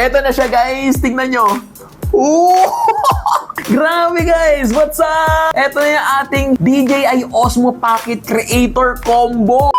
eto na siya guys, tingnan nyo. Ooh! Grabe guys, what's up? Eto na yung ating DJI Osmo Pocket Creator Combo.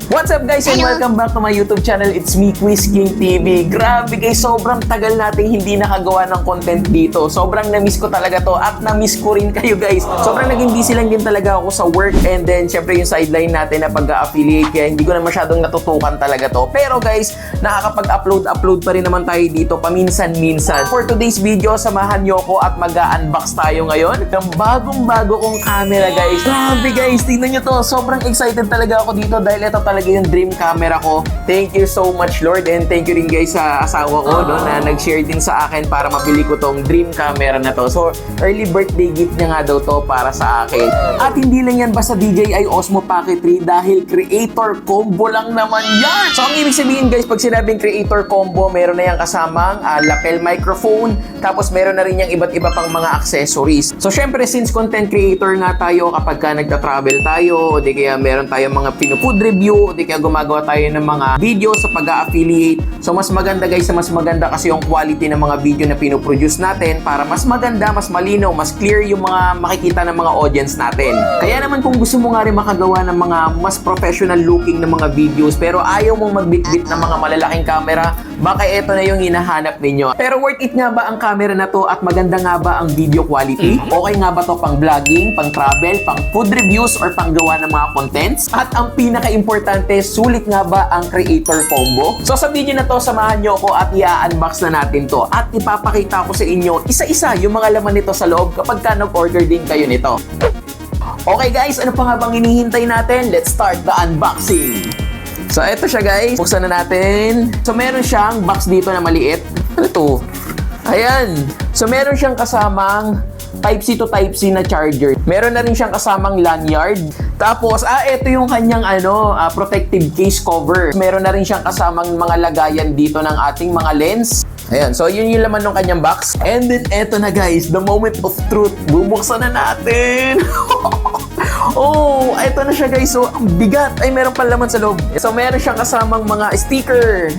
What's up guys and welcome back to my YouTube channel. It's me, Quiz King TV. Grabe guys, sobrang tagal nating hindi nakagawa ng content dito. Sobrang na-miss ko talaga to at na-miss ko rin kayo guys. Sobrang naging busy lang din talaga ako sa work and then syempre yung sideline natin na pag-affiliate kaya hindi ko na masyadong natutukan talaga to. Pero guys, nakakapag-upload pa rin naman tayo dito paminsan-minsan. For today's video, samahan nyo ko at mag-unbox tayo ngayon ng bagong-bago kong camera guys. Grabe guys, tingnan nyo to. Sobrang excited talaga ako dito dahil ito talaga yung dream camera ko. Thank you so much Lord and thank you rin guys sa asawa ko no, na nag-share din sa akin para mabili ko tong dream camera na to. So early birthday gift niya nga daw to para sa akin. At hindi lang yan basta DJI Osmo Pocket 3 dahil creator combo lang naman yan. So ang ibig sabihin guys, pag sinabing creator combo, meron na yung kasamang lapel microphone, tapos meron na rin yung iba't iba pang mga accessories. So syempre since content creator nga tayo, kapag ka nagta-travel tayo o di kaya meron tayong mga pinu-food review, di kaya gumagawa tayo ng mga video sa pag-affiliate. So mas maganda guys, mas maganda kasi yung quality ng mga video na pinoproduce natin para mas maganda, mas malinaw, mas clear yung mga makikita ng mga audience natin. Kaya naman kung gusto mo nga rin makagawa ng mga mas professional looking na mga videos pero ayaw mong magbitbit ng mga malalaking camera, baka ito na yung hinahanap ninyo. Pero worth it nga ba ang camera na to at maganda nga ba ang video quality? Okay nga ba to pang vlogging, pang travel, pang food reviews or pang gawa ng mga contents? At ang pinaka-importante, sulit nga ba ang creator combo? So sa video na to, samahan nyo ako at i-unbox na natin to at ipapakita ko sa inyo isa-isa yung mga laman nito sa loob kapag ka nag-order din kayo nito. Okay guys, ano pa nga bang hinihintay natin? Let's start the unboxing! So eto siya guys, buksan na natin. So meron siyang box dito na maliit. Ano to? Ayan. So meron siyang kasamang Type-C to Type-C na charger. Meron na rin siyang kasamang lanyard. Tapos, ito yung kanyang protective case cover. Meron na rin siyang kasamang mga lagayan dito ng ating mga lens. Ayan, so yun yung laman ng kanyang box. And then, eto na guys, the moment of truth. Bubuksan na natin! Oh, eto na siya guys. So, ang bigat. Ay, meron pa laman sa loob. So, meron siyang kasamang mga sticker.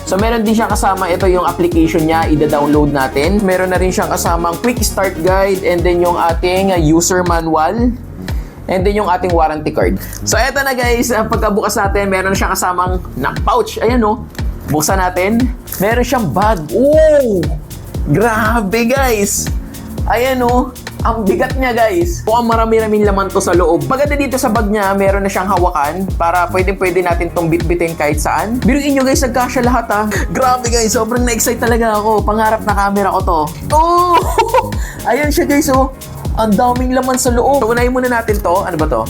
So, meron din siyang kasama, ito yung application niya, ida-download natin. Meron na rin siyang kasamang quick start guide and then yung ating user manual. And then yung ating warranty card. So, eto na guys, pagkabukas natin, meron na siyang kasamang pouch. Ayan o, buksan natin. Meron siyang bag. Oh! Grabe guys! Ayan o. Ang bigat niya guys. Mukhang marami-raming laman to sa loob. Maganda dito sa bag niya, meron na siyang hawakan para pwede natin tong bitbitin kahit saan. Biruin nyo guys, nagkasya lahat ha. Grabe guys, sobrang na-excite talaga ako. Pangarap na camera ko to. Oh! Ayan siya guys oh. Ang daming laman sa loob. So unahin muna natin to. Ano ba to?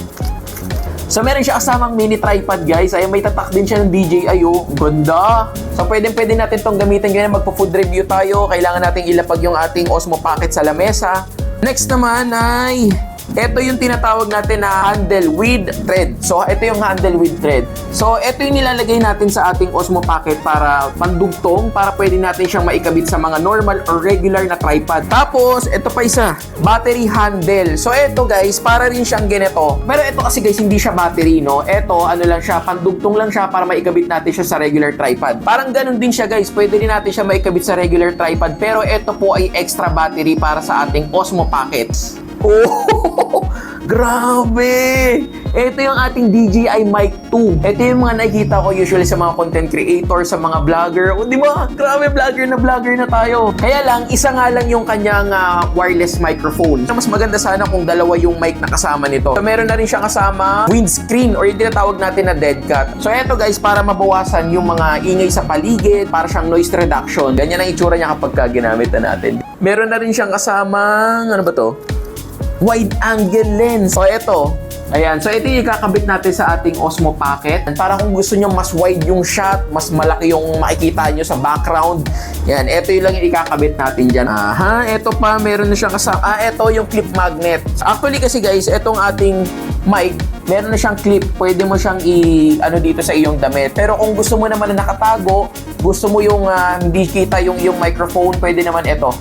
So meron siya kasamang mini tripod guys. Ayan, may tatak din siya ng DJI oh. Ganda. So pwede natin tong gamitin ganyan. Magpo-food review tayo. Kailangan nating ilapag yung ating Osmo Pocket sa lamesa. Next naman ay ito yung tinatawag natin na handle with thread. So ito yung handle with thread. So ito yung nilalagay natin sa ating Osmo Pocket para pandugtong, para pwede natin siyang maikabit sa mga normal or regular na tripod. Tapos ito pa isa, battery handle. So ito guys, para rin siyang ganito. Pero ito kasi guys, hindi siya battery no. Ito ano lang siya, pandugtong lang siya para maikabit natin siya sa regular tripod. Parang ganun din siya guys, pwede rin natin siya maikabit sa regular tripod. Pero ito po ay extra battery para sa ating Osmo Pockets. Oh, grabe! Ito yung ating DJI Mic 2. Ito yung mga nakikita ko usually sa mga content creator, sa mga vlogger. O, di ba? Grabe, vlogger na tayo. Kaya lang, isa nga lang yung kanyang wireless microphone. So, mas maganda sana kung dalawa yung mic na kasama nito. So, meron na rin siyang kasama windscreen or yung tinatawag natin na dead cat. So, eto guys, para mabawasan yung mga ingay sa paligid, para siyang noise reduction. Ganyan ang itsura niya kapag ginamit na natin. Meron na rin siyang kasamang, ano ba to? Wide angle lens. So, ito. Ayan. So, ito yung ikakabit natin sa ating Osmo Pocket. Para kung gusto nyo mas wide yung shot, mas malaki yung makikita nyo sa background. Yan. Ito yung lang yung ikakabit natin dyan. Aha. Ito pa. Meron na siyang kasama. Ito yung clip magnet. Actually kasi guys, itong ating mic, meron na siyang clip. Pwede mo siyang ano dito sa iyong damit. Pero kung gusto mo naman na nakatago, gusto mo yung hindi kita yung microphone, pwede naman ito.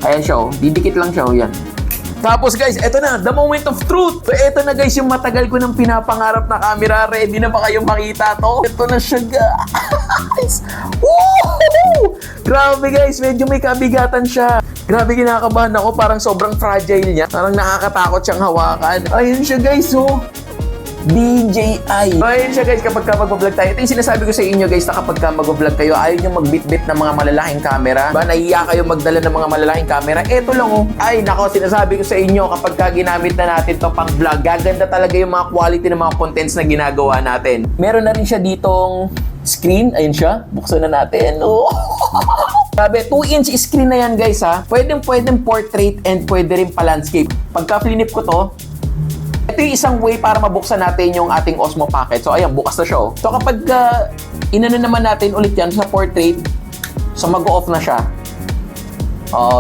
Ayan siya, oh. Didikit lang siya, oh. Yan. Tapos guys, eto na, the moment of truth. So eto na guys, yung matagal ko nang pinapangarap na camera. Ready na ba kayong makita to? Eto na siya guys. Woo! Grabe guys, medyo may kabigatan siya. Grabe, kinakabahan ako. Parang sobrang fragile niya. Parang nakakatakot siyang hawakan. Ayun siya guys, oh. DJI. So, ayun siya guys, kapag mag-vlog tayo. Ito yung sinasabi ko sa inyo guys, na kapag mag-vlog kayo, ayaw nyo magbitbit ng mga malalaking camera. Ba, nahiya kayo magdala ng mga malalaking camera. Eto lang, oh. Ay, nako, sinasabi ko sa inyo, kapag ginamit na natin to pang vlog, gaganda talaga yung mga quality ng mga contents na ginagawa natin. Meron na rin siya ditong screen. Ayun siya. Buksan na natin. Oh. Sabi, 2-inch screen na yan guys ha. Pwedeng portrait and pwede rin pa landscape. Pagka flinip ko to, ito yung isang way para mabuksan natin yung ating Osmo Pocket. So, ayan, bukas na siya. Oh. So, kapag inano naman natin ulit yan sa portrait, so mag-off na siya.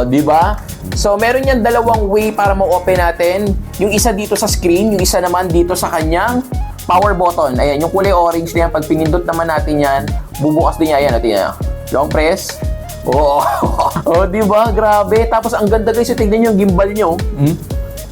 Di ba? So, meron yan dalawang way para ma-open natin. Yung isa dito sa screen, yung isa naman dito sa kanyang power button. Ayan, yung kulay orange na yan. Pag pinindot naman natin yan, bubukas din yan. Ayan, natin yan. Long press. Oh, di ba? Grabe. Tapos, ang ganda guys. So, tignan nyo yung gimbal nyo.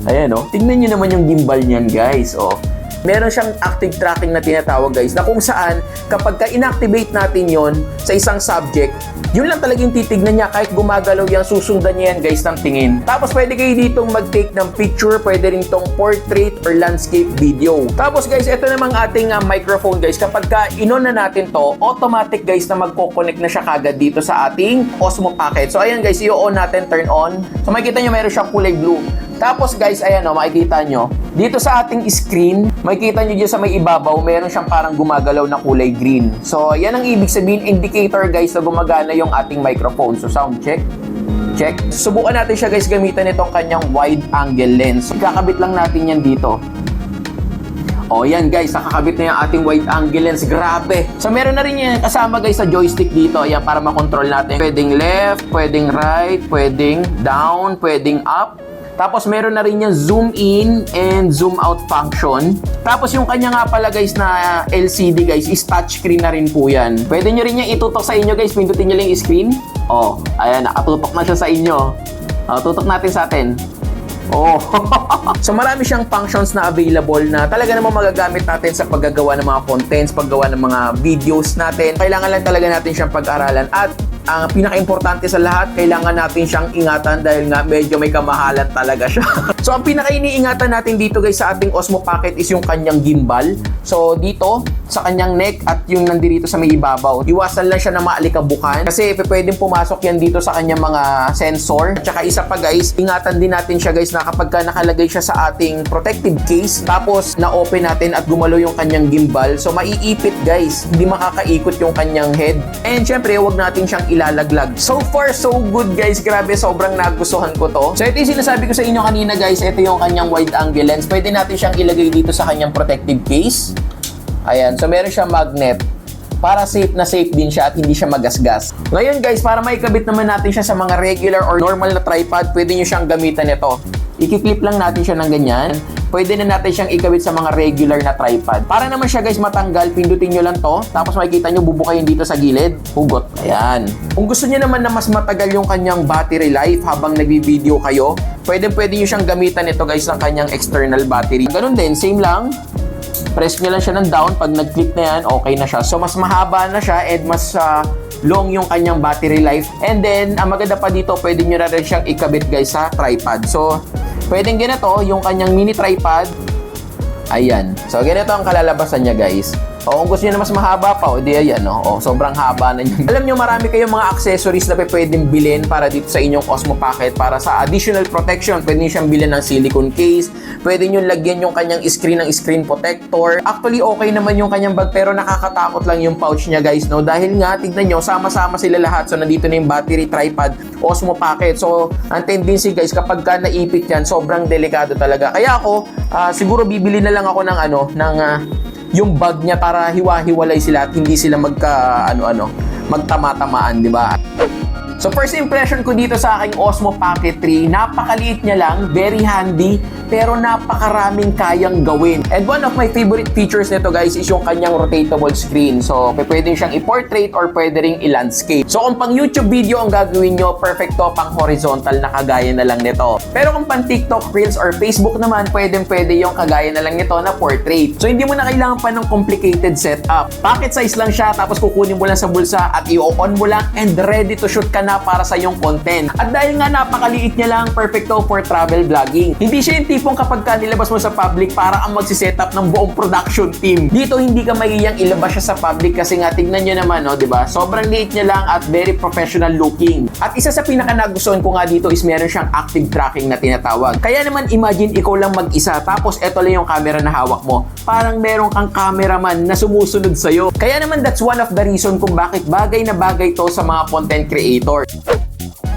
Ayan, oh. Tingnan nyo naman yung gimbal niyan, guys. Oh. Meron siyang active tracking na tinatawag, guys, na kung saan, kapag ka-inactivate natin yon sa isang subject, yun lang talaga yung titignan niya. Kahit gumagalaw yan, susundan niya yan, guys, ng tingin. Tapos, pwede kayo ditong mag-take ng picture, pwede rin tong portrait or landscape video. Tapos, guys, ito namang ating microphone, guys. Kapag ka-inon na natin to, automatic, guys, na magko-connect na siya kagad dito sa ating Osmo Pocket. So, ayan, guys, i-on natin, turn on. So, makikita nyo, meron siyang kulay blue. Tapos guys, ayan o, makikita nyo. Dito sa ating screen, makikita nyo dyan sa may ibabaw, meron siyang parang gumagalaw na kulay green. So, yan ang ibig sabihin, indicator guys na gumagana yung ating microphone. So, sound check. Check. Subukan natin siya guys gamitan itong kanyang wide angle lens. Kakabit lang natin yan dito. O, yan guys, nakakabit na yung ating wide angle lens. Grabe. So, meron na rin yan kasama guys sa joystick dito. Ayan, para makontrol natin. Pwedeng left, pwedeng right, pwedeng down, pwedeng up. Tapos meron na rin yung zoom in and zoom out function. Tapos yung kanya nga pala guys na LCD guys is touchscreen na rin po yan. Pwede nyo rin yung itutok sa inyo guys. Pindutin nyo lang yung screen. Oh, ayan, nakatutok na siya sa inyo. Tutok natin sa atin. Oh. So marami siyang functions na available na talaga namang magagamit natin sa paggagawa ng mga contents, paggawa ng mga videos natin. Kailangan lang talaga natin siyang pag-aralan. At ang pinaka-importante sa lahat, kailangan natin siyang ingatan dahil nga medyo may kamahalan talaga siya. So ang pinaka-iniingatan natin dito guys sa ating Osmo Pocket is yung kanyang gimbal. So dito sa kanyang neck at yung nandirito sa may ibabaw. Iwasan lang siya na maalikabukan kasi pwedeng pumasok yan dito sa kanyang mga sensor. At saka isa pa guys, ingatan din natin siya guys na kapag ka nakalagay siya sa ating protective case tapos na-open natin at gumalaw yung kanyang gimbal. So maiipit guys, hindi makakaikot yung kanyang head. And syempre, huwag natin siyang ilalaglag. So far, so good guys. Grabe, sobrang nagustuhan ko to. So ito yung sinasabi ko sa inyo kanina guys, ito yung kanyang wide angle lens. Pwede natin siyang ilagay dito sa kanyang protective case. Ayan, so meron siyang magnet para safe na safe din siya at hindi siya magasgas. Ngayon guys, para maikabit naman natin siya sa mga regular or normal na tripod, pwede nyo siyang gamitan ito. I-clip lang natin siya ng ganyan. Pwede na natin siyang ikabit sa mga regular na tripod. Para naman siya guys matanggal, pindutin nyo lang to. Tapos makikita nyo, bubukayin dito sa gilid. Hugot. Ayan. Kung gusto nyo naman na mas matagal yung kanyang battery life habang nagbi-video kayo, pwede nyo siyang gamitan ito guys ng kanyang external battery. Ganun din, same lang. Press nyo lang siya ng down. Pag nag-click na yan, okay na siya. So mas mahaba na siya and mas long yung kanyang battery life. And then, ang maganda pa dito, pwede nyo na rin siyang ikabit guys sa tripod. So, pwedeng ganito, yung kanyang mini tripod. Ayan. So, ganito ang kalalabasan niya guys. O kung gusto niyo na mas mahaba pa, o di ayan, no? O sobrang haba na niya. Alam niyo, marami kayong mga accessories na pwedeng bilhin para dito sa inyong Osmo Pocket para sa additional protection. Pwede niyo siyang bilhin ng silicone case, pwede niyo lagyan yung kanyang screen ng screen protector. Actually, okay naman yung kanyang bag pero nakakatakot lang yung pouch niya guys, no? Dahil nga, tignan niyo, sama-sama sila lahat. So, nandito na yung battery, tripod, Osmo Pocket. So, ang tendency guys, kapag ka naipit yan, sobrang delikado talaga. Kaya ako, siguro bibili na lang ako ng yung bag niya para hiwa-hiwalay sila at hindi sila magtama-tamaan, di ba? So first impression ko dito sa aking Osmo Pocket 3, napakaliit niya lang, very handy, pero napakaraming kayang gawin. And one of my favorite features nito guys is yung kanyang rotatable screen. So, pwede siyang i-portrait or pwede ring i-landscape. So, kung pang YouTube video ang gagawin nyo, perfect to pang horizontal na kagaya na lang nito. Pero kung pang TikTok, Reels, or Facebook naman, pwede yung kagaya na lang nito na portrait. So, hindi mo na kailangan pa ng complicated setup. Pocket size lang siya, tapos kukunin mo lang sa bulsa at i-on mo lang and ready to shoot ka na para sa iyong content. At dahil nga napakaliit niya lang, perfecto for travel vlogging. Hindi siya yung tipong kapag ka nilabas mo sa public para ang magsisetup ng buong production team. Dito hindi ka mahiyang ilabas siya sa public kasi nga tignan nyo naman, no, diba? Sobrang liit niya lang at very professional looking. At isa sa pinaka nagustuhan ko nga dito is meron siyang active tracking na tinatawag. Kaya naman imagine ikaw lang mag-isa tapos eto lang yung camera na hawak mo. Parang meron kang cameraman na sumusunod sa'yo. Kaya naman that's one of the reason kung bakit bagay na bagay to sa mga content creator.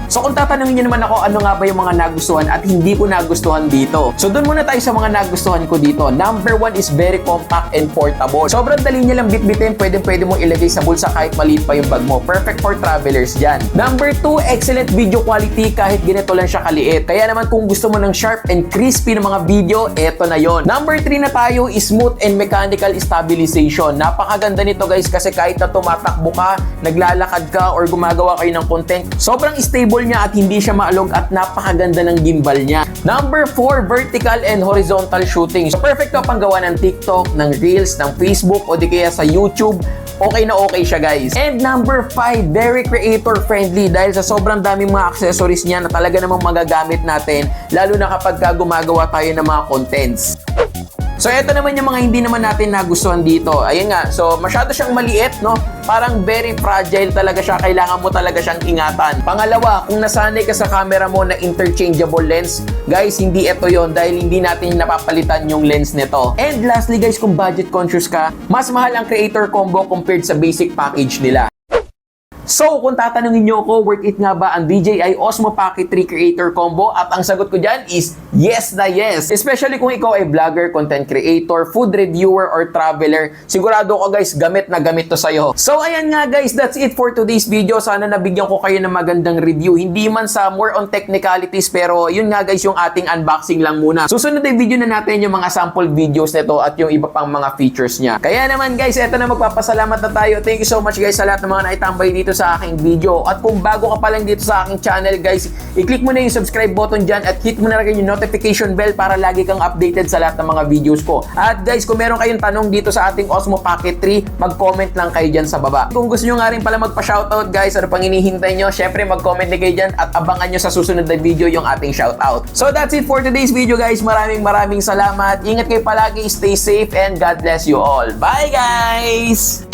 So kung tatanungin niyo naman ako ano nga ba yung mga nagustuhan at hindi ko nagustuhan dito. So doon muna tayo sa mga nagustuhan ko dito. Number 1 is very compact and portable. Sobrang dali niya lang bitbitin, pwede mong ilagay sa bulsa kahit maliit pa yung bag mo. Perfect for travelers dyan. Number 2, excellent video quality kahit ganito lang siya kaliit. Kaya naman kung gusto mo ng sharp and crispy ng mga video, eto na yon. Number 3 na tayo is smooth and mechanical stabilization. Napakaganda nito guys kasi kahit na tumatakbo ka, naglalakad ka or gumagawa kayo ng content, sobrang stable niya at hindi siya maalog at napakaganda ng gimbal niya. Number 4, vertical and horizontal shooting. So perfect to pang gawa ng TikTok, ng Reels, ng Facebook o di kaya sa YouTube. Okay na okay siya guys. And number 5, very creator friendly dahil sa sobrang daming mga accessories niya na talaga namang magagamit natin lalo na kapag gumagawa tayo ng mga contents. So, eto naman yung mga hindi naman natin nagustuhan dito. Ayun nga, so masyado siyang maliit, no? Parang very fragile talaga siya. Kailangan mo talaga siyang ingatan. Pangalawa, kung nasanay ka sa camera mo na interchangeable lens, guys, hindi ito yon dahil hindi natin napapalitan yung lens nito. And lastly, guys, kung budget conscious ka, mas mahal ang creator combo compared sa basic package nila. So, kung tatanungin nyo ako, worth it nga ba ang DJI Osmo Pocket 3 Creator Combo? At ang sagot ko dyan is yes na yes. Especially kung ikaw ay vlogger, content creator, food reviewer, or traveler. Sigurado ko guys, gamit na gamit to sa'yo. So, ayan nga guys, that's it for today's video. Sana nabigyan ko kayo ng magandang review. Hindi man sa more on technicalities, pero yun nga guys, yung ating unboxing lang muna. Susunod ay video na natin yung mga sample videos nito at yung iba pang mga features niya. Kaya naman guys, eto na magpapasalamat na tayo. Thank you so much guys sa lahat ng mga naitambay dito sa aking video. At kung bago ka pa lang dito sa aking channel guys, i-click mo na yung subscribe button dyan at hit mo na rin yung notification bell para lagi kang updated sa lahat ng mga videos ko. At guys, kung meron kayong tanong dito sa ating Osmo Pocket 3, mag-comment lang kayo dyan sa baba. Kung gusto nyo nga rin pala magpa-shoutout guys, ano pang hinihintay nyo, syempre mag-comment na kayo dyan at abangan nyo sa susunod na video yung ating shoutout. So that's it for today's video guys. Maraming salamat. Ingat kayo palagi, stay safe, and God bless you all. Bye guys!